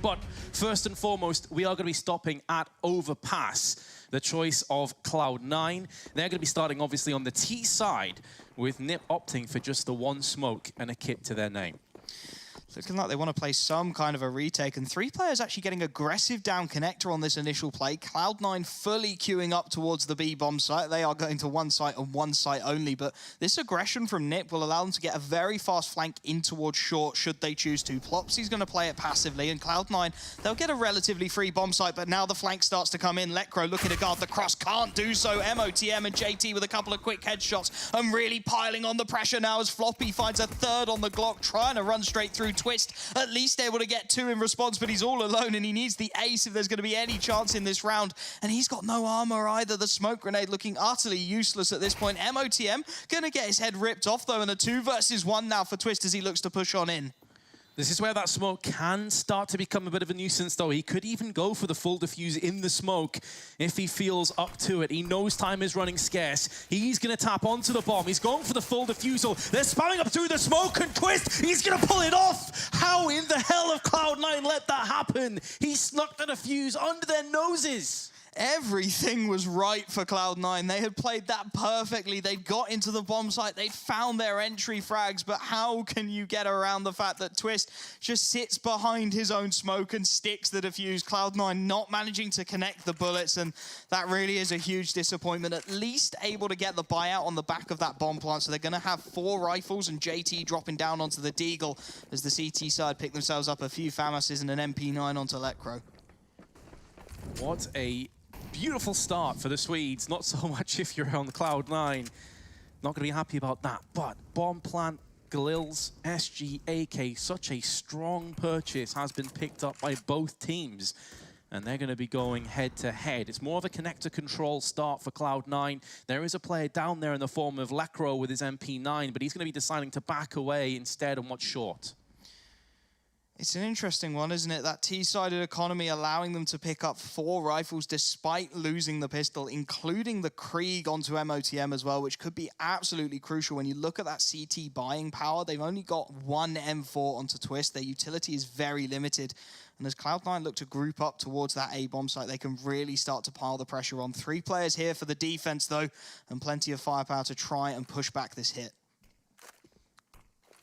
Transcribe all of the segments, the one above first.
But first and foremost, we are going to be stopping at Overpass, the choice of Cloud9. They're going to be starting, obviously, on the T side, with Nip opting for just the one smoke and a kit to their name. Looking like they want to play some kind of a retake, and 3 players actually getting aggressive down connector on this initial play. Cloud9 fully queuing up towards the B bomb site. They are going to one site and one site only, but this aggression from Nip will allow them to get a very fast flank in towards short should they choose to. Plopsy's going to play it passively, and Cloud9, they'll get a relatively free bomb site, but now the flank starts to come in. Lekro looking to guard the cross, can't do so. MOTM and JT with a couple of quick headshots and really piling on the pressure now as Floppy finds a third on the Glock, trying to run straight through Twist, at least able to get 2 in response, but he's all alone and he needs the ace if there's going to be any chance in this round. And he's got no armor either. The smoke grenade looking utterly useless at this point. MOTM going to get his head ripped off though, and a 2 versus 1 now for Twist as he looks to push on in. This is where that smoke can start to become a bit of a nuisance, though. He could even go for the full defuse in the smoke if he feels up to it. He knows time is running scarce. He's going to tap onto the bomb. He's going for the full defusal. They're spamming up through the smoke, and Twist, he's going to pull it off. How in the hell have Cloud9 let that happen? He snuck the defuse under their noses. Everything was right for Cloud9. They had played that perfectly. They'd got into the bomb site. They'd found their entry frags. But how can you get around the fact that Twist just sits behind his own smoke and sticks the defuse? Cloud9 not managing to connect the bullets, and that really is a huge disappointment. At least able to get the buyout on the back of that bomb plant. So they're going to have 4 rifles and JT dropping down onto the Deagle as the CT side pick themselves up a few FAMASs and an MP9 onto Lekro. What a beautiful start for the Swedes. Not so much if you're on the Cloud9. Not going to be happy about that. But bomb plant, Galil's, SG, AK, such a strong purchase has been picked up by both teams. And they're going to be going head to head. It's more of a connector control start for Cloud9. There is a player down there in the form of Lekro with his MP9, but he's going to be deciding to back away instead and watch short. It's an interesting one, isn't it? That T-sided economy allowing them to pick up 4 rifles despite losing the pistol, including the Krieg onto MOTM as well, which could be absolutely crucial. When you look at that CT buying power, they've only got 1 M4 onto Twist. Their utility is very limited. And as Cloud9 look to group up towards that A-bomb site, they can really start to pile the pressure on. 3 players here for the defense, though, and plenty of firepower to try and push back this hit.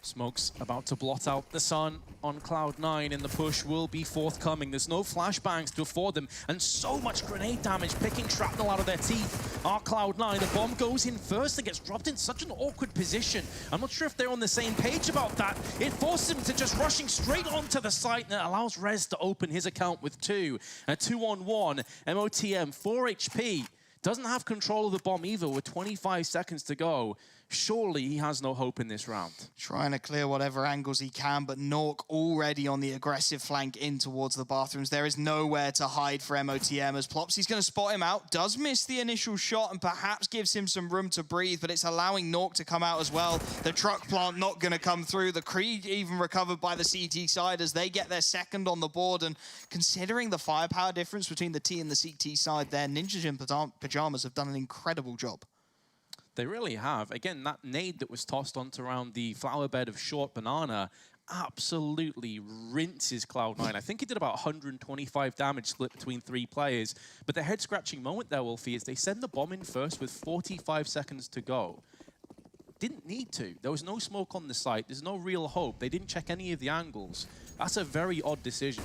Smoke's about to blot out the sun on Cloud9, and the push will be forthcoming. There's no flashbangs to afford them, and so much grenade damage picking shrapnel out of their teeth are Cloud9. The bomb goes in first and gets dropped in such an awkward position. I'm not sure if they're on the same page about that. It forces him to just rushing straight onto the site, and it allows Rez to open his account with 2. A 2-on-1, MOTM, 4 HP. Doesn't have control of the bomb either with 25 seconds to go. Surely he has no hope in this round. Trying to clear whatever angles he can, but Nork already on the aggressive flank in towards the bathrooms. There is nowhere to hide for MOTM as Plopsy's going to spot him out. Does miss the initial shot and perhaps gives him some room to breathe, but it's allowing Nork to come out as well. The truck plant not going to come through. The Krieg even recovered by the CT side as they get their second on the board. And considering the firepower difference between the T and the CT side there, Ninjas in Pyjamas have done an incredible job. They really have. Again, that nade that was tossed onto around the flower bed of short banana absolutely rinses Cloud9. I think it did about 125 damage split between 3 players. But the head-scratching moment there, Wolfie, is they send the bomb in first with 45 seconds to go. Didn't need to. There was no smoke on the site. There's no real hope. They didn't check any of the angles. That's a very odd decision.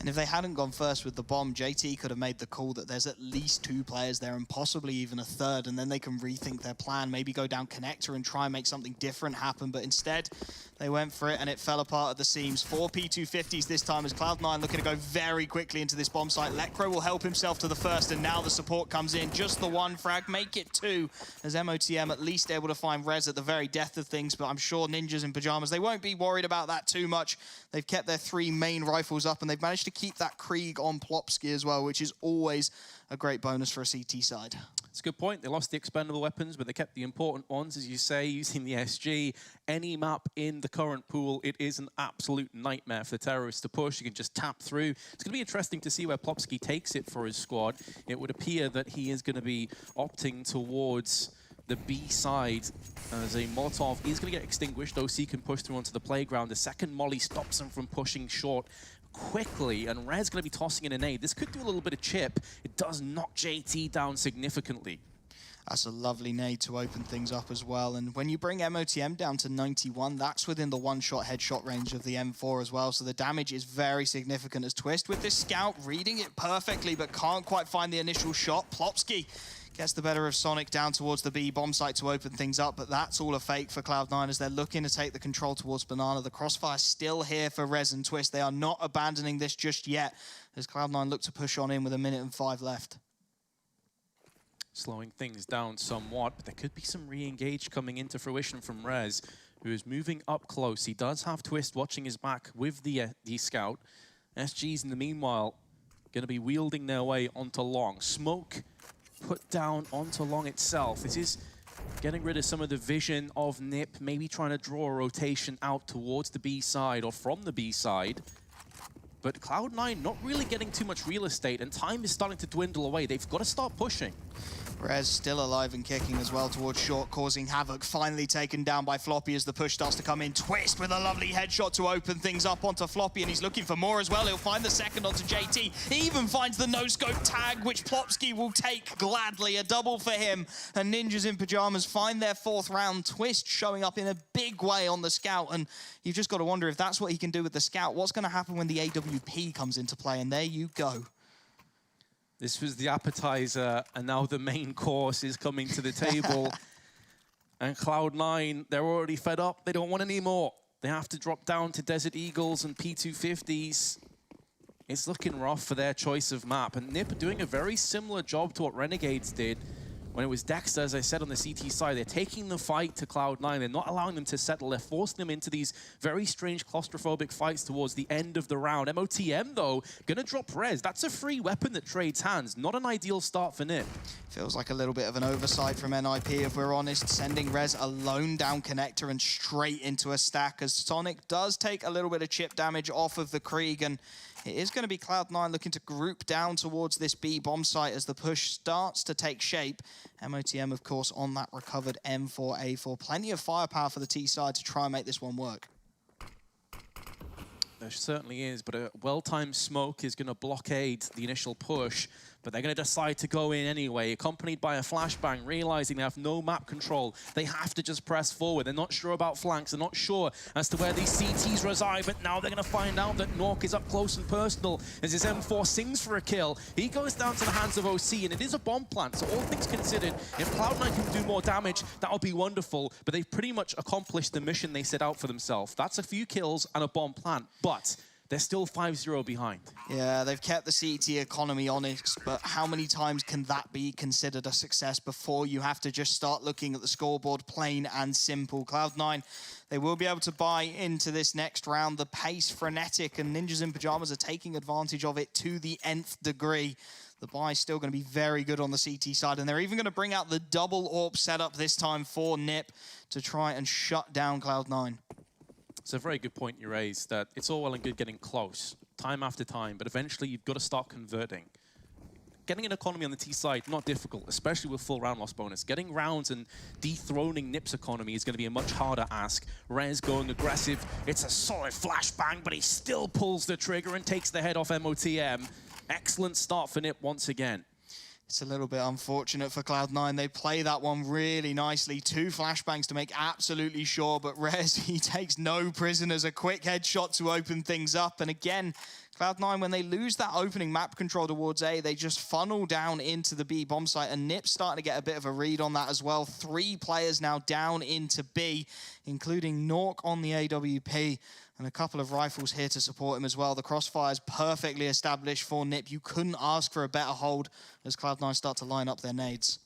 And if they hadn't gone first with the bomb, JT could have made the call that there's at least 2 players there and possibly even a third, and then they can rethink their plan, maybe go down connector and try and make something different happen. But instead, they went for it and it fell apart at the seams. 4 P250s this time as Cloud9 looking to go very quickly into this bomb site. Lekro will help himself to the first, and now the support comes in. Just the 1 frag, make it 2, as MOTM at least able to find Rez at the very death of things, but I'm sure Ninjas in Pyjamas, they won't be worried about that too much. They've kept their 3 main rifles up, and they've managed to keep that Krieg on Plopsky as well, which is always a great bonus for a CT side. It's a good point. They lost the expendable weapons, but they kept the important ones, as you say, using the SG. Any map in the current pool, it is an absolute nightmare for the terrorists to push. You can just tap through. It's going to be interesting to see where Plopsky takes it for his squad. It would appear that he is going to be opting towards the B side as a Molotov is going to get extinguished. OC can push through onto the playground. The second molly stops him from pushing short. quickly, and Red's going to be tossing in a nade. This could do a little bit of chip. It does knock JT down significantly. That's a lovely nade to open things up as well. And when you bring MOTM down to 91, that's within the one-shot headshot range of the M4 as well. So the damage is very significant as Twist with this scout reading it perfectly, but can't quite find the initial shot. Plopsky gets the better of Sonic down towards the B bomb site to open things up, but that's all a fake for Cloud9 as they're looking to take the control towards Banana. The crossfire still here for Rez and Twist. They are not abandoning this just yet as Cloud9 look to push on in with 1 minute and 5 left. Slowing things down somewhat, but there could be some re-engage coming into fruition from Rez, who is moving up close. He does have Twist watching his back with the scout. SG's in the meanwhile going to be wielding their way onto long. Smoke put down onto long itself. This is getting rid of some of the vision of Nip, maybe trying to draw a rotation out towards the B side or from the B side. But Cloud9 not really getting too much real estate, and time is starting to dwindle away. They've got to start pushing. Rez still alive and kicking as well towards short, causing havoc. Finally taken down by Floppy as the push starts to come in. Twist with a lovely headshot to open things up onto Floppy, and he's looking for more as well. He'll find the second onto JT. He even finds the no-scope tag, which Plopsky will take gladly. A double for him, and Ninjas in Pyjamas find their 4th round. Twist showing up in a big way on the scout, and you've just got to wonder if that's what he can do with the scout. What's going to happen when the AWP comes into play? And there you go. This was the appetizer, and now the main course is coming to the table. And Cloud9, they're already fed up. They don't want any more. They have to drop down to Desert Eagles and P250s. It's looking rough for their choice of map. And Nip doing a very similar job to what Renegades did when it was Dexter, as I said, on the CT side. They're taking the fight to Cloud9. They're not allowing them to settle. They're forcing them into these very strange claustrophobic fights towards the end of the round. MOTM, though, gonna drop Rez. That's a free weapon that trades hands. Not an ideal start for Nip. Feels like a little bit of an oversight from NIP, if we're honest, sending Rez alone down connector and straight into a stack, as Sonic does take a little bit of chip damage off of the Krieg, and it is going to be Cloud9 looking to group down towards this B bomb site as the push starts to take shape. MOTM, of course, on that recovered M4A4. Plenty of firepower for the T side to try and make this one work. There certainly is, but a well-timed smoke is going to blockade the initial push, but they're going to decide to go in anyway, accompanied by a flashbang, realizing they have no map control. They have to just press forward. They're not sure about flanks. They're not sure as to where these CTs reside, but now they're going to find out that Nork is up close and personal as his M4 sings for a kill. He goes down to the hands of OC, and it is a bomb plant, so all things considered, if Cloud9 can do more damage, that would be wonderful, but they've pretty much accomplished the mission they set out for themselves. That's a few kills and a bomb plant, but they're still 5-0 behind. Yeah, they've kept the CT economy honest, but how many times can that be considered a success before you have to just start looking at the scoreboard, plain and simple? Cloud9, they will be able to buy into this next round. The pace, frenetic, and Ninjas in Pyjamas are taking advantage of it to the nth degree. The buy is still going to be very good on the CT side, and they're even going to bring out the double AWP setup this time for Nip to try and shut down Cloud9. It's a very good point you raised, that it's all well and good getting close, time after time, but eventually you've got to start converting. Getting an economy on the T side, not difficult, especially with full round loss bonus. Getting rounds and dethroning Nip's economy is going to be a much harder ask. Rez going aggressive. It's a solid flashbang, but he still pulls the trigger and takes the head off MOTM. Excellent start for Nip once again. It's a little bit unfortunate for Cloud9. They play that one really nicely. 2 flashbangs to make absolutely sure, but Rez, he takes no prisoners. A quick headshot to open things up. And again, Cloud9, when they lose that opening map control towards A, they just funnel down into the B bomb site, and Nip's starting to get a bit of a read on that as well. 3 players now down into B, including Nork on the AWP, and a couple of rifles here to support him as well. The crossfire's perfectly established for Nip. You couldn't ask for a better hold as Cloud9 start to line up their nades.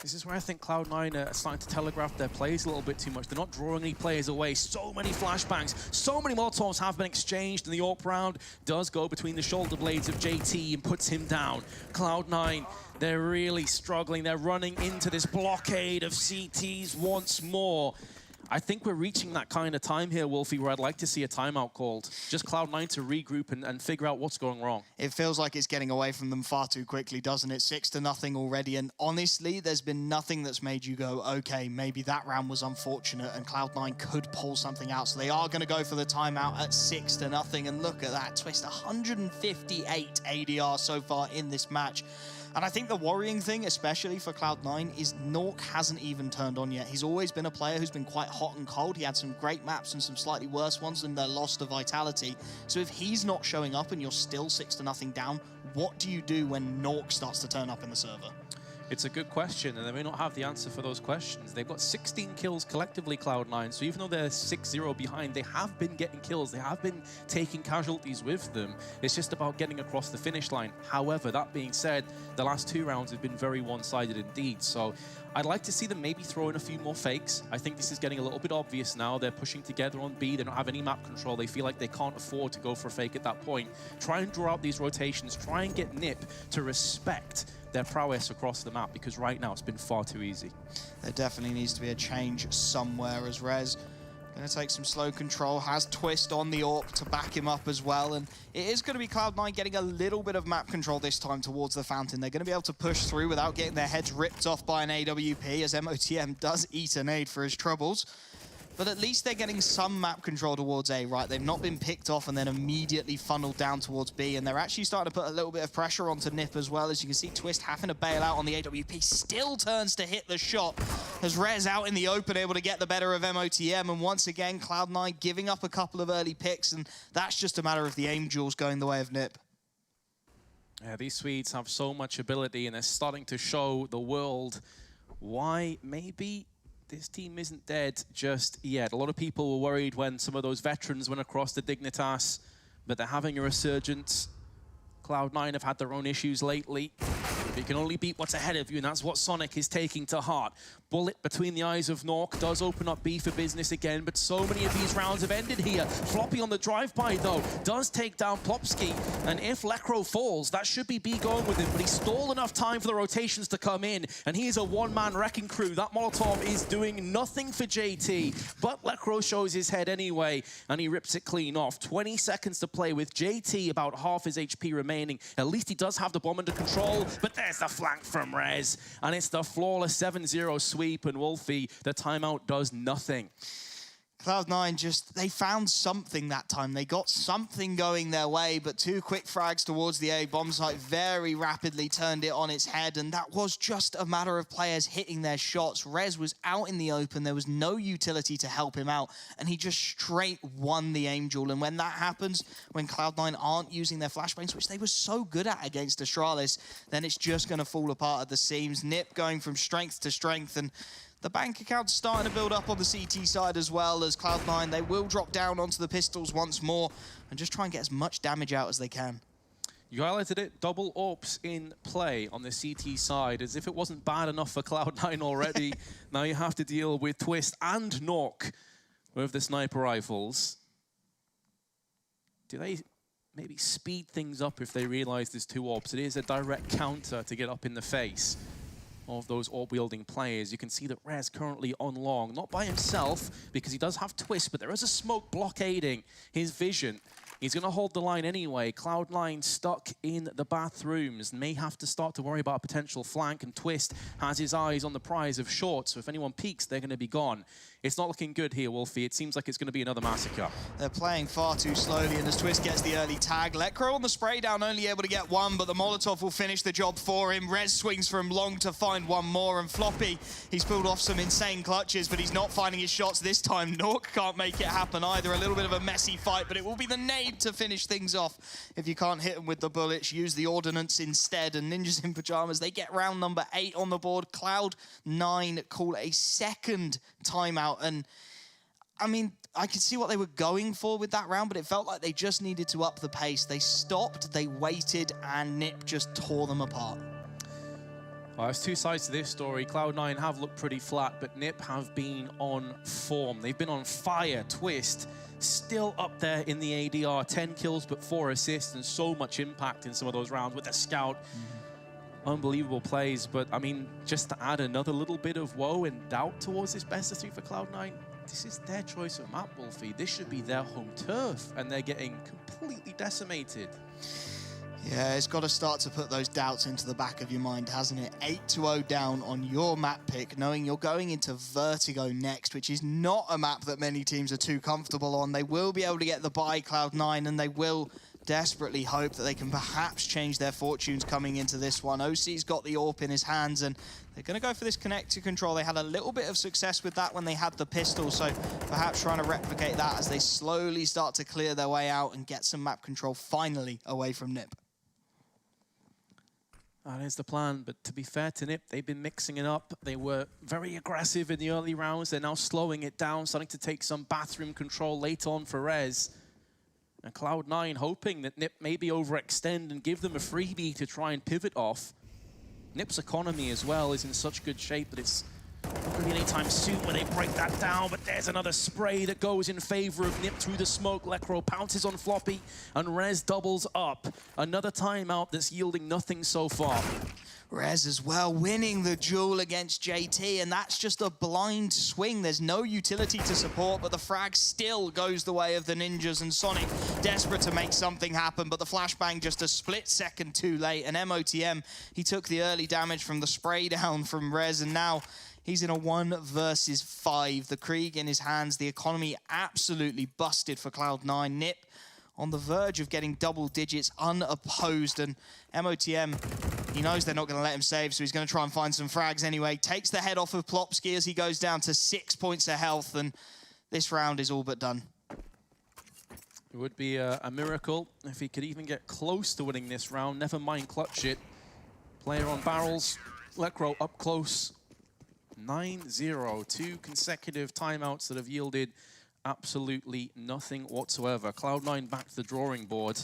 This is where I think Cloud9 are starting to telegraph their plays a little bit too much. They're not drawing any players away. So many flashbangs, so many Molotovs have been exchanged, and the AWP round does go between the shoulder blades of JT and puts him down. Cloud9, they're really struggling. They're running into this blockade of CTs once more. I think we're reaching that kind of time here, Wolfie, where I'd like to see a timeout called. Just Cloud9 to regroup and figure out what's going wrong. It feels like it's getting away from them far too quickly, doesn't it? 6-0 already, and honestly, there's been nothing that's made you go, okay, maybe that round was unfortunate and Cloud9 could pull something out. So they are going to go for the timeout at 6-0, and look at that, Twist, 158 ADR so far in this match. And I think the worrying thing, especially for Cloud9, is Nork hasn't even turned on yet. He's always been a player who's been quite hot and cold. He had some great maps and some slightly worse ones, and they're lost to Vitality. So if he's not showing up and you're still 6-0 down, what do you do when Nork starts to turn up in the server? It's a good question, and they may not have the answer for those questions. They've got 16 kills collectively, Cloud9, so even though they're 6-0 behind, they have been getting kills. They have been taking casualties with them. It's just about getting across the finish line. However, that being said, the last 2 rounds have been very one-sided indeed, so I'd like to see them maybe throw in a few more fakes. I think this is getting a little bit obvious now. They're pushing together on B. They don't have any map control. They feel like they can't afford to go for a fake at that point. Try and draw out these rotations. Try and get Nip to respect their prowess across the map, because right now it's been far too easy. There definitely needs to be a change somewhere, as Rez going to take some slow control, has Twist on the AWP to back him up as well, and it is going to be Cloud9 getting a little bit of map control this time towards the fountain. They're going to be able to push through without getting their heads ripped off by an AWP, as MOTM does eat a nade for his troubles. But at least they're getting some map control towards A, right? They've not been picked off and then immediately funneled down towards B, and they're actually starting to put a little bit of pressure onto Nip as well. As you can see, Twist having to bail out on the AWP, still turns to hit the shot, as Rez out in the open, able to get the better of MOTM, and once again, Cloud9 giving up a couple of early picks, and that's just a matter of the aim duels going the way of Nip. Yeah, these Swedes have so much ability, and they're starting to show the world why maybe this team isn't dead just yet. A lot of people were worried when some of those veterans went across the Dignitas, but they're having a resurgence. Cloud9 have had their own issues lately. You can only beat what's ahead of you, and that's what Sonic is taking to heart. Bullet between the eyes of Nork does open up B for business again, but so many of these rounds have ended here. Floppy on the drive-by, though, does take down Plopsky, and if Lekro falls, that should be B going with him, but he stalled enough time for the rotations to come in, and he's a one-man wrecking crew. That Molotov is doing nothing for JT, but Lekro shows his head anyway, and he rips it clean off. 20 seconds to play with JT, about half his HP remaining. At least he does have the bomb under control, but there's the flank from Rez, and it's the flawless 7-0 sweep, and Wolfie, the timeout does nothing. Cloud9 just, they found something that time. They got something going their way, but 2 quick frags towards the A bomb site very rapidly turned it on its head, and that was just a matter of players hitting their shots. Rez was out in the open. There was no utility to help him out, and he just straight won the aim duel. And when that happens, when Cloud9 aren't using their flashbangs, which they were so good at against Astralis, then it's just going to fall apart at the seams. Nip going from strength to strength, and the bank account's starting to build up on the CT side as well, as Cloud9, they will drop down onto the pistols once more and just try and get as much damage out as they can. You highlighted it, double AWPs in play on the CT side, as if it wasn't bad enough for Cloud9 already. Now you have to deal with Twist and Nork with the sniper rifles. Do they maybe speed things up if they realize there's 2 AWPs? It is a direct counter to get up in the face of those AWP-wielding players. You can see that Rez currently on long, not by himself, because he does have Twist, but there is a smoke blockading his vision. He's going to hold the line anyway. Cloud9 stuck in the bathrooms, may have to start to worry about a potential flank, and Twist has his eyes on the prize of short, so if anyone peeks, they're going to be gone. It's not looking good here, Wolfie. It seems like it's going to be another massacre. They're playing far too slowly, and as Twist gets the early tag, Lekro on the spray down, only able to get 1, but the Molotov will finish the job for him. Rez swings from long to find 1 more, and Floppy, he's pulled off some insane clutches, but he's not finding his shots this time. Nork can't make it happen either. A little bit of a messy fight, but it will be the nade to finish things off. If you can't hit him with the bullets, use the ordnance instead, and Ninjas in Pyjamas, they get round number 8 on the board. Cloud9 call a second timeout, and I mean, I could see what they were going for with that round, but it felt like they just needed to up the pace. They stopped, they waited, and Nip just tore them apart. Well, there's 2 sides to this story. Cloud9 have looked pretty flat, but Nip have been on form. They've been on fire. Twist still up there in the ADR. 10 kills, but 4 assists, and so much impact in some of those rounds with the scout. Unbelievable plays, but I mean, just to add another little bit of woe and doubt towards this best of 3 for Cloud9, this is their choice of map, Wolfie. This should be their home turf, and they're getting completely decimated. Yeah, it's got to start to put those doubts into the back of your mind, hasn't it? 8-0 down on your map pick, knowing you're going into Vertigo next, which is not a map that many teams are too comfortable on. They will be able to get the bye, Cloud9, and they will desperately hope that they can perhaps change their fortunes coming into this one. OC's got the AWP in his hands, and they're going to go for this connector control. They had a little bit of success with that when they had the pistol, so perhaps trying to replicate that as they slowly start to clear their way out and get some map control finally away from NiP. That is the plan, but to be fair to NiP, they've been mixing it up. They were very aggressive in the early rounds. They're now slowing it down, starting to take some bathroom control late on for Rez. And Cloud9 hoping that NiP maybe overextend and give them a freebie to try and pivot off. NiP's economy as well is in such good shape that it's not going to be any time soon where they break that down, but there's another spray that goes in favor of NiP through the smoke. Lekro pounces on Floppy, and Rez doubles up. Another timeout that's yielding nothing so far. Rez as well, winning the duel against JT, and that's just a blind swing. There's no utility to support, but the frag still goes the way of the Ninjas, and Sonic desperate to make something happen, but the flashbang just a split second too late, and MOTM, he took the early damage from the spray down from Rez, and now he's in a 1 versus 5. The Krieg in his hands, the economy absolutely busted for Cloud9. NiP on the verge of getting double digits unopposed, and MOTM, he knows they're not going to let him save, so he's going to try and find some frags anyway. Takes the head off of Plopsky as he goes down to 6 points of health, and this round is all but done. It would be a miracle if he could even get close to winning this round, never mind clutch it. Player on barrels, Lekro up close. 9-0, 2 consecutive timeouts that have yielded absolutely nothing whatsoever. Cloud9 back to the drawing board.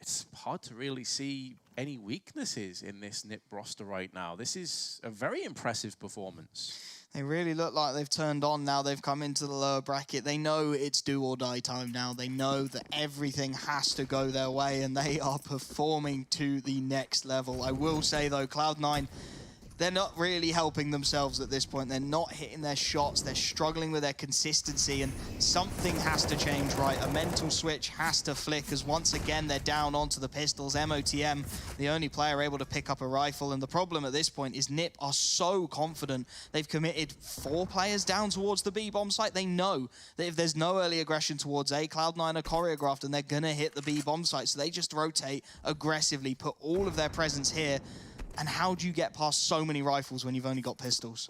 It's hard to really see any weaknesses in this NiP roster right now. This is a very impressive performance. They really look like they've turned on now. They've come into the lower bracket. They know it's do or die time now. They know that everything has to go their way, and they are performing to the next level. I will say, though, Cloud9, they're not really helping themselves at this point. They're not hitting their shots. They're struggling with their consistency, and something has to change, right? A mental switch has to flick, as once again, they're down onto the pistols. MOTM, the only player able to pick up a rifle, and the problem at this point is NiP are so confident. They've committed 4 players down towards the B bomb site. They know that if there's no early aggression towards A, Cloud9 are choreographed, and they're gonna hit the B bomb site, so they just rotate aggressively, put all of their presence here. And how do you get past so many rifles when you've only got pistols?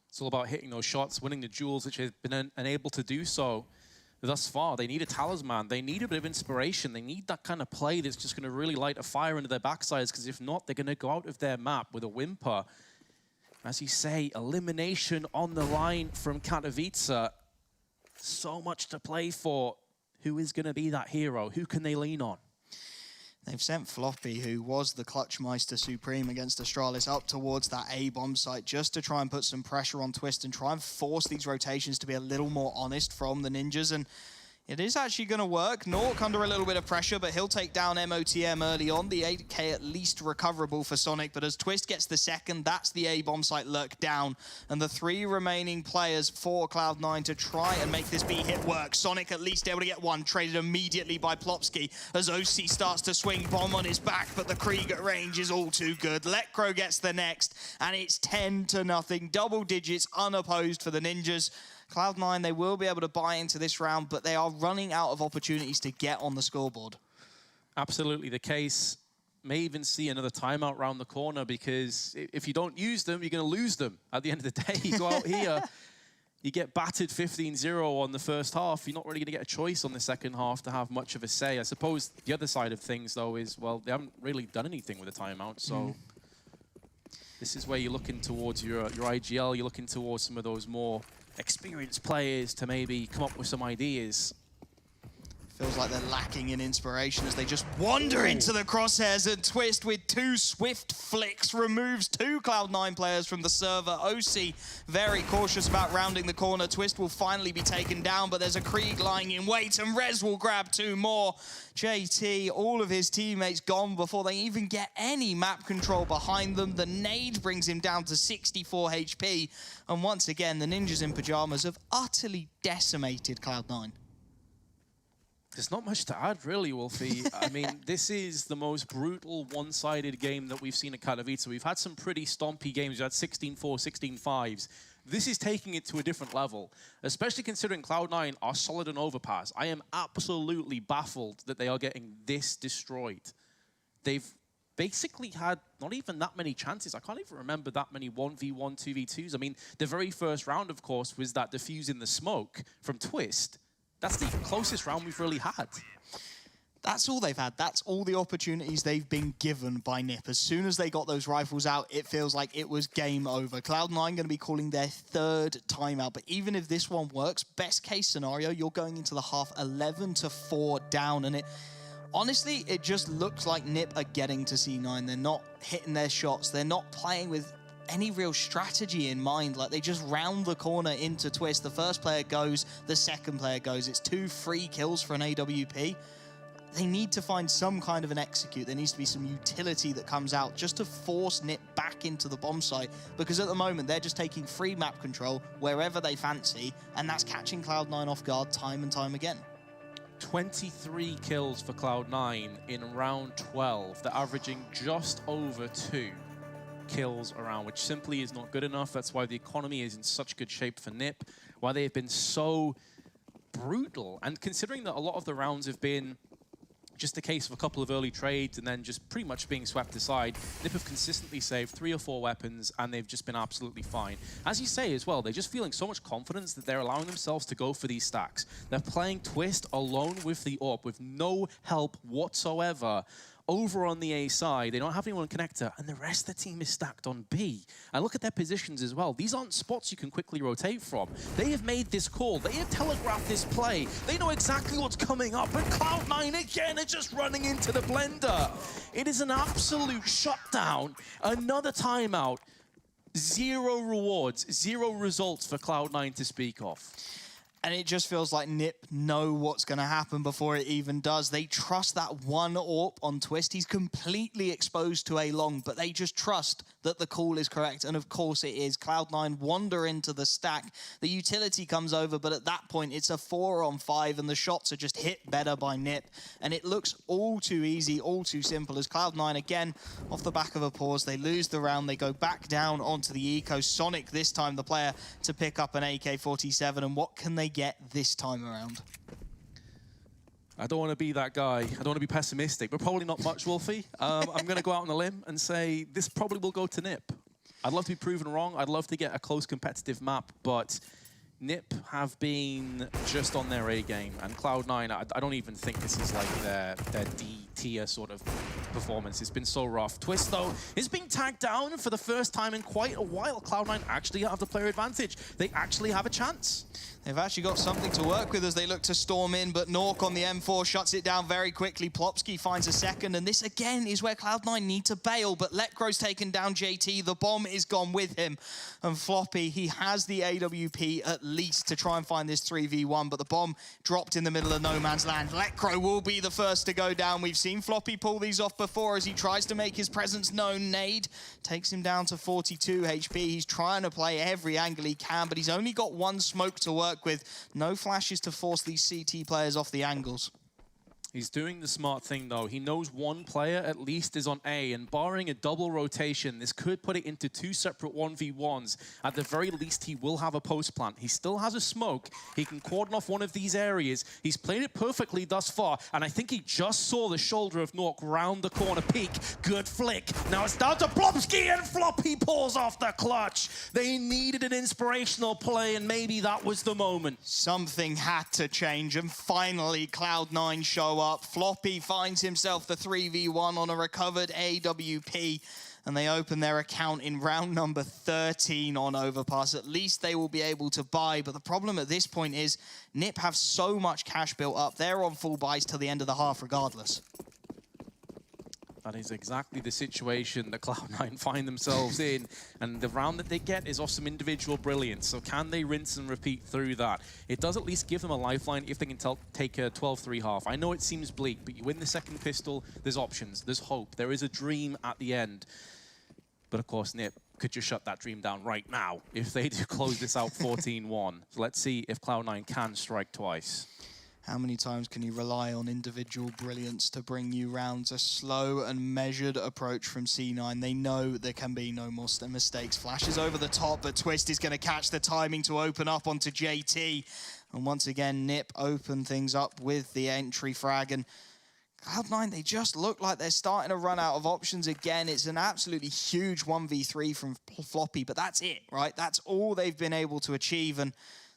It's all about hitting those shots, winning the duels, which have been unable to do so thus far. They need a talisman. They need a bit of inspiration. They need that kind of play that's just going to really light a fire into their backsides, because if not, they're going to go out of their map with a whimper. As you say, elimination on the line from Katowice. So much to play for. Who is going to be that hero? Who can they lean on? They've sent Floppy, who was the Clutchmeister Supreme against Astralis, up towards that A-bomb site just to try and put some pressure on Twist and try and force these rotations to be a little more honest from the Ninjas. And it is actually going to work. Nork under a little bit of pressure, but he'll take down MOTM early on. The 8K at least recoverable for Sonic, but as Twist gets the second, that's the A-bomb site lurk down. And the 3 remaining players for Cloud9 to try and make this B hit work. Sonic at least able to get one, traded immediately by Plopsky as OC starts to swing bomb on his back, but the Krieg at range is all too good. Lekro gets the next, and it's 10-0, double digits unopposed for the Ninjas. Cloud9, they will be able to buy into this round, but they are running out of opportunities to get on the scoreboard. Absolutely the case. May even see another timeout round the corner, because if you don't use them, you're going to lose them. At the end of the day, you go out here, you get battered 15-0 on the first half. You're not really going to get a choice on the second half to have much of a say. I suppose the other side of things, though, is, well, they haven't really done anything with the timeout, so this is where you're looking towards your IGL. You're looking towards some of those more experienced players to maybe come up with some ideas. Feels like they're lacking in inspiration as they just wander into the crosshairs, and Twist with 2 swift flicks removes 2 Cloud9 players from the server. OC very cautious about rounding the corner. Twist will finally be taken down, but there's a Krieg lying in wait, and Rez will grab 2 more. JT, all of his teammates gone before they even get any map control behind them. The nade brings him down to 64 HP, and once again, the ninjas in Pyjamas have utterly decimated Cloud9. There's not much to add, really, Wolfie. I mean, this is the most brutal, one-sided game that we've seen at Katowice. We've had some pretty stompy games. We've had 16-4, 16-5s. This is taking it to a different level, especially considering Cloud9 are solid on Overpass. I am absolutely baffled that they are getting this destroyed. They've basically had not even that many chances. I can't even remember that many 1v1, 2v2s. I mean, the very first round, of course, was that defuse in the smoke from Twist. That's the closest round we've really had. That's all they've had. That's all the opportunities they've been given by NiP. As soon as they got those rifles out, it feels like it was game over. Cloud9 going to be calling their 3rd timeout. But even if this one works, best case scenario, you're going into the half 11-4 down. And honestly, it just looks like NiP are getting to C9. They're not hitting their shots. They're not playing with any real strategy in mind. Like, they just round the corner into Twist. The first player goes, the second player goes. It's 2 free kills for an AWP. They need to find some kind of an execute. There needs to be some utility that comes out just to force NiP back into the bomb site, because at the moment they're just taking free map control wherever they fancy, and that's catching Cloud9 off guard time and time again. 23 kills for Cloud9 in round 12. They're averaging just over 2 kills around, which simply is not good enough. That's why the economy is in such good shape for NiP, why they have been so brutal. And considering that a lot of the rounds have been just a case of a couple of early trades and then just pretty much being swept aside, NiP have consistently saved 3 or 4 weapons, and they've just been absolutely fine. As you say as well, they're just feeling so much confidence that they're allowing themselves to go for these stacks. They're playing Twist alone with the AWP with no help whatsoever. Over on the A side, they don't have anyone on connector, and the rest of the team is stacked on B. And look at their positions as well. These aren't spots you can quickly rotate from. They have made this call. They have telegraphed this play. They know exactly what's coming up, and Cloud9 again are just running into the blender. It is an absolute shutdown. Another timeout. 0 rewards, 0 results for Cloud9 to speak of. And it just feels like NiP know what's going to happen before it even does. They trust that one AWP on Twist. He's completely exposed to a long, but they just trust that the call is correct. And of course it is. Cloud9 wander into the stack. The utility comes over, but at that point it's a 4-on-5, and the shots are just hit better by NiP. And it looks all too easy, all too simple, as Cloud9, again, off the back of a pause, they lose the round. They go back down onto the Eco. Sonic, this time the player to pick up an AK-47. And what can they get this time around? I don't want to be that guy. I don't want to be pessimistic, but probably not much, Wolfie. I'm going to go out on a limb and say this probably will go to NiP. I'd love to be proven wrong. I'd love to get a close competitive map, but NiP have been just on their A game, and Cloud9, I don't even think this is like their D tier sort of performance. It's been so rough. Twist, though, is being tagged down for the first time in quite a while. Cloud9 actually have the player advantage. They actually have a chance. They've actually got something to work with as they look to storm in, but Nork on the M4 shuts it down very quickly. Plopsky finds a second, and this again is where Cloud9 need to bail, but Letgro's taken down JT. The bomb is gone with him. And Floppy, he has the AWP at least to try and find this 3v1, but the bomb dropped in the middle of no man's land. Letgro will be the first to go down. We've seen Floppy pull these off before as he tries to make his presence known. Nade takes him down to 42 HP. He's trying to play every angle he can, but he's only got one smoke to work with. No flashes to force these CT players off the angles. He's doing the smart thing, though. He knows one player at least is on A, and barring a double rotation, this could put it into 2 separate 1v1s. At the very least, he will have a post plant. He still has a smoke. He can cordon off one of these areas. He's played it perfectly thus far, and I think he just saw the shoulder of Nork round the corner peak. Good flick. Now it's down to Plopsky, and Floppy pulls off the clutch. They needed an inspirational play, and maybe that was the moment. Something had to change, and finally Cloud9 show up. Floppy finds himself the 3v1 on a recovered AWP. and they open their account in round number 13 on Overpass. At least they will be able to buy, but the problem at this point is NiP have so much cash built up. They're on full buys till the end of the half regardless. That is exactly the situation that Cloud9 find themselves in. And the round that they get is off some individual brilliance. So can they rinse and repeat through that? It does at least give them a lifeline if they can take a 12-3 half. I know it seems bleak, but you win the second pistol, there's options, there's hope. There is a dream at the end. But of course, NiP could just shut that dream down right now if they do close this out 14-1. So let's see if Cloud9 can strike twice. How many times can you rely on individual brilliance to bring you rounds? A slow and measured approach from C9. They know there can be no more mistakes. Flashes over the top, but Twist is going to catch the timing to open up onto JT. And once again, NiP open things up with the entry frag. And Cloud9, they just look like they're starting to run out of options again. It's an absolutely huge 1v3 from Floppy, but that's it, right? That's all they've been able to achieve. And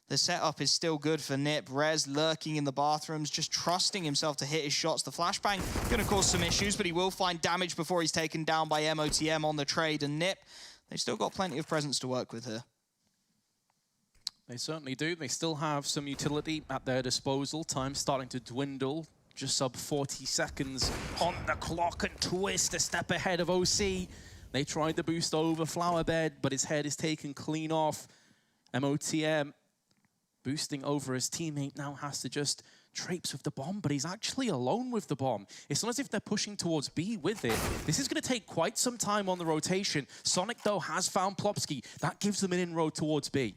the setup is still good for NiP. Rez lurking in the bathrooms, just trusting himself to hit his shots. The flashbang going to cause some issues, but he will find damage before he's taken down by MOTM on the trade. And NiP, they've still got plenty of presence to work with here. They certainly do. They still have some utility at their disposal. Time starting to dwindle. Just sub 40 seconds on the clock, and Twist a step ahead of OC. They tried the boost over Flowerbed, but his head is taken clean off. MOTM boosting over his teammate now has to just traipse with the bomb, but he's actually alone with the bomb. It's not as if they're pushing towards B with it. This is going to take quite some time on the rotation. Sonic, though, has found Plopsky. That gives them an inroad towards B.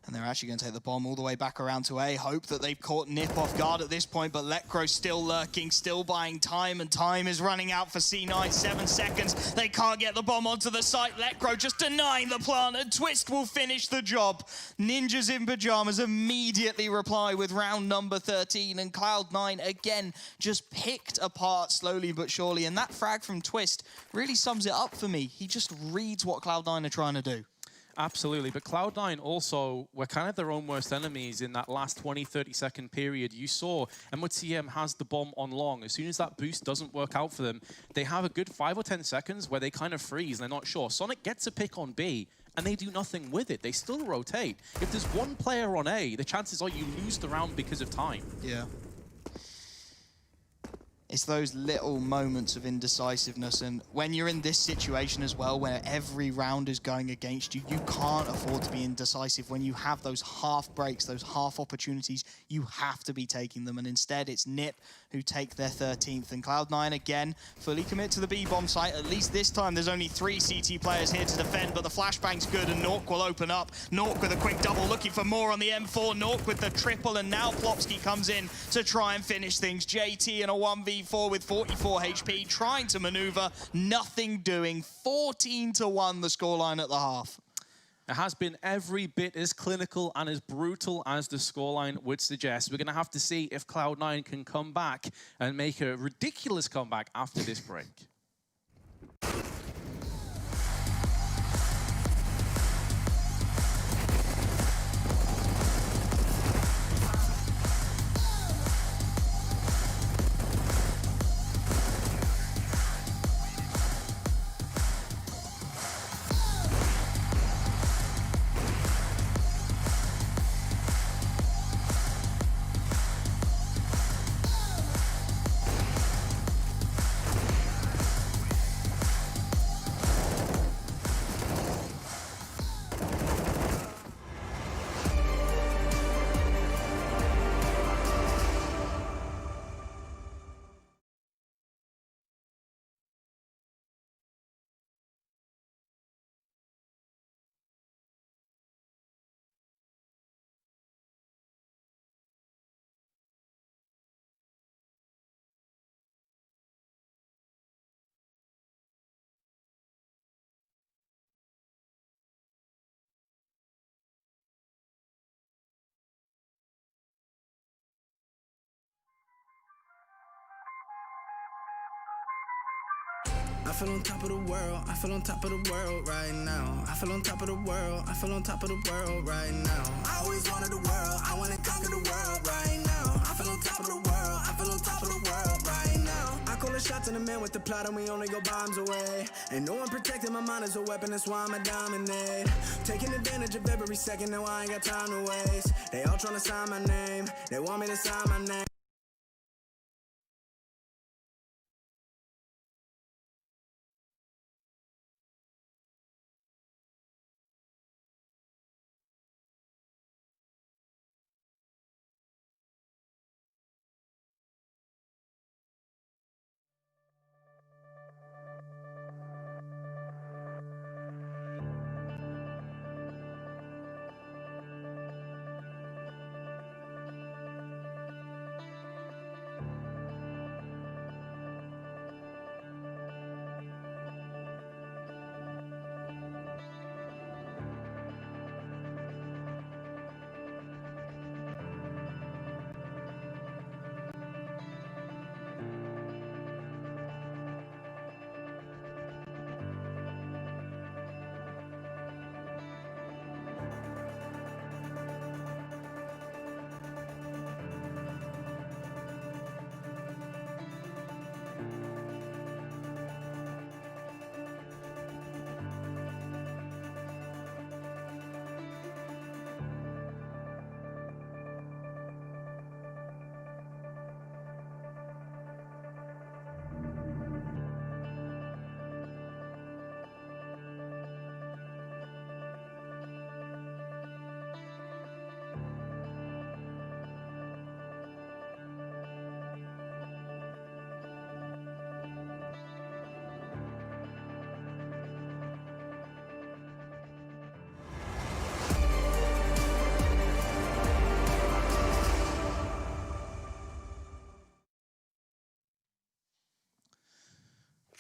And they're actually going to take the bomb all the way back around to A. Hope that they've caught NiP off guard at this point, but Lekro still lurking, still buying time, and time is running out for C9. 7 seconds. They can't get the bomb onto the site. Lekro just denying the plant, and Twist will finish the job. Ninjas in Pyjamas immediately reply with round number 13, and Cloud9 again just picked apart slowly but surely. And that frag from Twist really sums it up for me. He just reads what Cloud9 are trying to do. Absolutely, but Cloud9 also were kind of their own worst enemies in that last 20-30 second period. You saw MOTM has the bomb on long. As soon as that boost doesn't work out for them, they have a good 5 or 10 seconds where they kind of freeze and they're not sure. Sonic gets a pick on B, and they do nothing with it. They still rotate. If there's one player on A, the chances are you lose the round because of time. Yeah. It's those little moments of indecisiveness, and when you're in this situation as well, where every round is going against you, you can't afford to be indecisive. When you have those half breaks, those half opportunities, you have to be taking them, and instead it's NiP who take their 13th, and Cloud9 again fully commit to the B-bomb site. At least this time there's only 3 CT players here to defend, but the flashbang's good and Nork will open up. Nork with a quick double, looking for more on the M4. Nork with the triple, and now Plopsky comes in to try and finish things. JT in a 1v4 with 44 HP, trying to maneuver, nothing doing. 14-1 the scoreline at the half. It has been every bit as clinical and as brutal as the scoreline would suggest. We're going to have to see if Cloud9 can come back and make a ridiculous comeback after this break. I feel on top of the world, I feel on top of the world right now. I feel on top of the world, I feel on top of the world right now. I always wanted the world, I wanna conquer the world right now. I feel on top of the world, I feel on top of the world right now. I call it the shots and the man with the plot, and we only go bombs away. Ain't no one protecting my mind as a weapon, that's why I'ma dominate. Taking advantage of every second, now I ain't got time to waste. They all tryna sign my name, they want me to sign my name.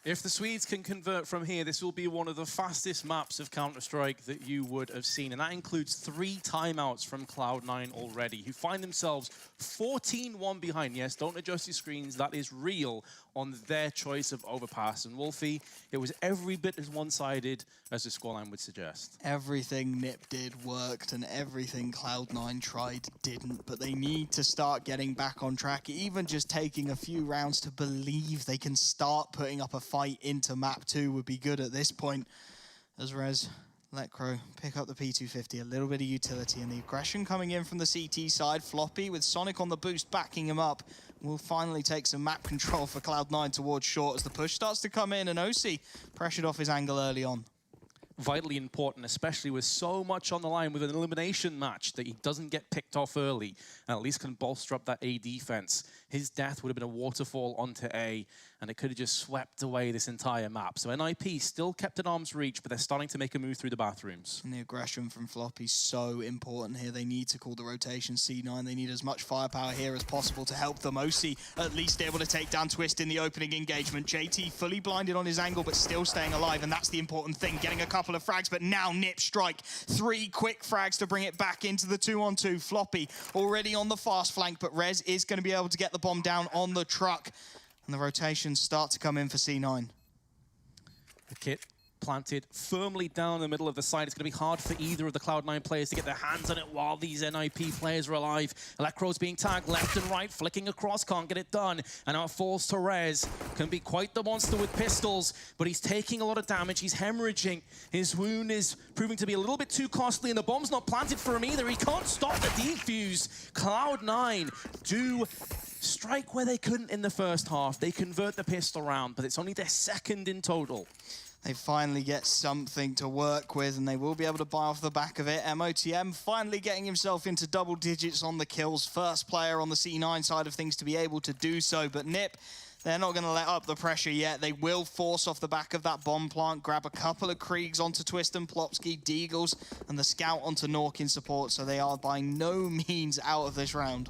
If the Swedes can convert from here, this will be one of the fastest maps of Counter-Strike that you would have seen. And that includes 3 timeouts from Cloud9 already, who find themselves 14-1 behind. Yes, don't adjust your screens. That is real on their choice of Overpass. And Wolfie, it was every bit as one-sided as the scoreline would suggest. Everything Nip did worked, and everything Cloud9 tried didn't. But they need to start getting back on track, even just taking a few rounds to believe they can start putting up a fight into map 2 would be good at this point. As Rez let Crow pick up the P250, a little bit of utility, and the aggression coming in from the CT side. Floppy with Sonic on the boost backing him up will finally take some map control for Cloud9 towards short as the push starts to come in, and OC pressured off his angle early on. Vitally important, especially with so much on the line with an elimination match, that he doesn't get picked off early and at least can bolster up that A defense. His death would have been a waterfall onto A, and it could have just swept away this entire map. So NIP still kept at arm's reach, but they're starting to make a move through the bathrooms. And the aggression from Floppy is so important here. They need to call the rotation. C9, they need as much firepower here as possible to help them. OC at least able to take down Twist in the opening engagement. JT fully blinded on his angle, but still staying alive, and that's the important thing. Getting a couple of frags, but now Nip strike. 3 quick frags to bring it back into the 2-on-2. Floppy already on the fast flank, but Rez is going to be able to get the bomb down on the truck. And the rotations start to come in for C9. The kit planted firmly down the middle of the site. It's going to be hard for either of the Cloud9 players to get their hands on it while these NIP players are alive. Electro's being tagged left and right, flicking across, can't get it done. And now it falls to Rez. Can be quite the monster with pistols, but he's taking a lot of damage. He's hemorrhaging. His wound is proving to be a little bit too costly, and the bomb's not planted for him either. He can't stop the defuse. Cloud9 do strike where they couldn't in the first half. They convert the pistol round, but it's only their second in total. They finally get something to work with, and they will be able to buy off the back of it. MOTM finally getting himself into double digits on the kills. First player on the C9 side of things to be able to do so. But Nip, they're not going to let up the pressure yet. They will force off the back of that bomb plant, grab a couple of Kriegs onto Twist and Plopsky, Deagles, and the Scout onto Nork in support. So they are by no means out of this round.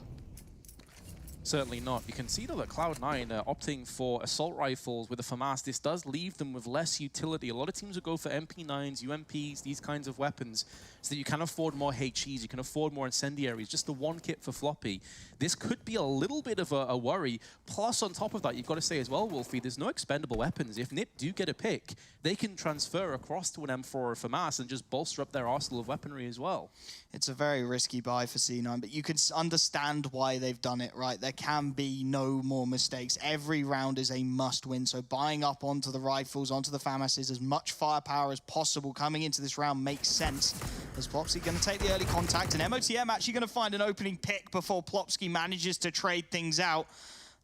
Certainly not. You can see though that Cloud9 opting for assault rifles with the FAMAS. This does leave them with less utility. A lot of teams will go for MP9s, UMPs, these kinds of weapons, so that you can afford more HEs, you can afford more incendiaries. Just the one kit for Floppy. This could be a little bit of a worry. Plus, on top of that, you've got to say as well, Wolfie, there's no expendable weapons. If NIP do get a pick, they can transfer across to an M4 or FAMAS and just bolster up their arsenal of weaponry as well. It's a very risky buy for C9, but you can understand why they've done it, right? there can be no more mistakes. Every round is a must-win, so buying up onto the rifles, onto the FAMASs, as much firepower as possible coming into this round makes sense. As Plopsky going to take the early contact, and MOTM actually going to find an opening pick before Plopsky manages to trade things out.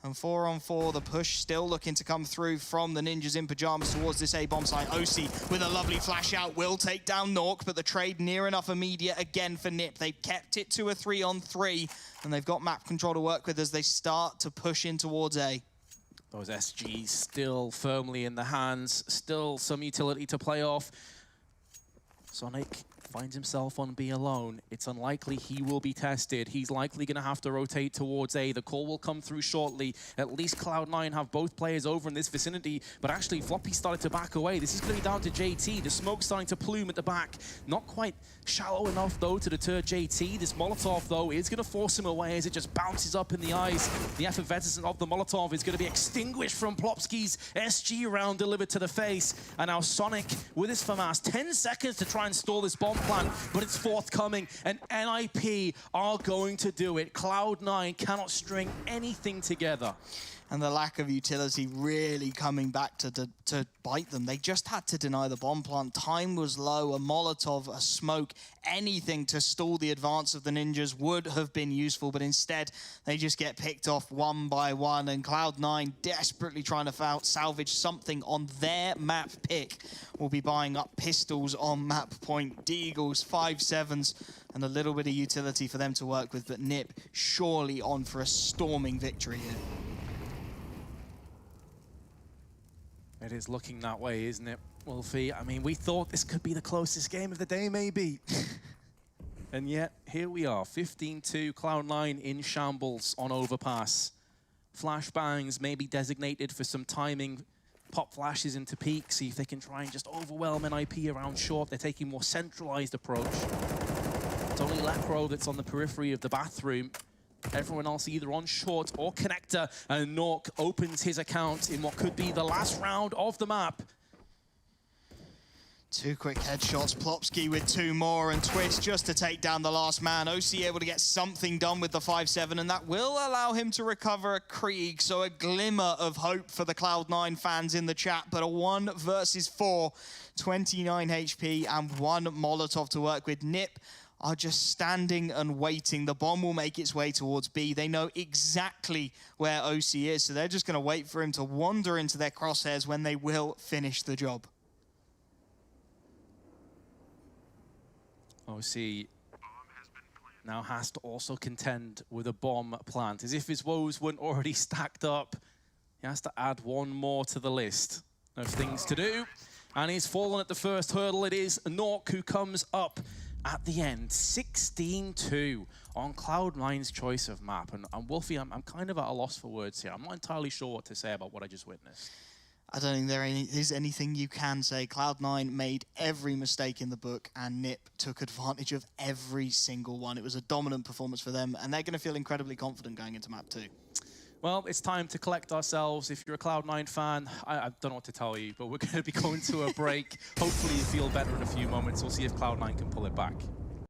And 4-on-4, the push still looking to come through from the Ninjas in Pyjamas towards this A-bomb site. OC with a lovely flash out will take down Nork, but the trade near enough immediate again for Nip. They've kept it to a 3-on-3, and they've got map control to work with as they start to push in towards A. Those SGs still firmly in the hands, still some utility to play off. Sonic finds himself on B alone. It's unlikely he will be tested. He's likely going to have to rotate towards A. The call will come through shortly. At least Cloud9 have both players over in this vicinity, but actually Floppy started to back away. This is going to be down to JT. The smoke's starting to plume at the back. Not quite shallow enough, though, to deter JT. This Molotov, though, is going to force him away as it just bounces up in the eyes. The effervescence of the Molotov is going to be extinguished from Plopsky's SG round delivered to the face. And now Sonic with his FAMAS. 10 seconds to try and stall this bomb plan, but it's forthcoming, and NIP are going to do it. Cloud9 cannot string anything together. And the lack of utility really coming back to bite them. They just had to deny the bomb plant. Time was low, a Molotov, a smoke, anything to stall the advance of the Ninjas would have been useful, but instead they just get picked off one by one, and Cloud9 desperately trying to salvage something on their map pick. Will be buying up pistols on map point, Deagles, 5.7s, and a little bit of utility for them to work with, but Nip surely on for a storming victory here. It is looking that way, isn't it, Wolfie? I mean, we thought this could be the closest game of the day, maybe. And yet, here we are, 15-2, Cloud9 in shambles on Overpass. Flashbangs may be designated for some timing, pop flashes into peak, see if they can try and just overwhelm NIP around short. They're taking a more centralized approach. It's only Lepro that's on the periphery of the bathroom. Everyone else either on short or connector, and Nork opens his account in what could be the last round of the map. Two quick headshots, Plopsky with two more, and Twist just to take down the last man. OC able to get something done with the 5.7, and that will allow him to recover a Krieg, so a glimmer of hope for the Cloud9 fans in the chat, but a 1 versus 4, 29 HP and 1 Molotov to work with. Nip are just standing and waiting. The bomb will make its way towards B. They know exactly where OC is, so they're just going to wait for him to wander into their crosshairs when they will finish the job. OC now has to also contend with a bomb plant. As if his woes weren't already stacked up, he has to add one more to the list of things to do. And he's fallen at the first hurdle. It is Nork who comes up at the end, 16-2 on Cloud9's choice of map. And Wolfie, I'm kind of at a loss for words here. I'm not entirely sure what to say about what I just witnessed. I don't think there is anything you can say. Cloud9 made every mistake in the book, and Nip took advantage of every single one. It was a dominant performance for them, and they're going to feel incredibly confident going into map 2. Well, it's time to collect ourselves. If you're a Cloud9 fan, I don't know what to tell you, but we're going to be going to a break. Hopefully you feel better in a few moments. We'll see if Cloud9 can pull it back.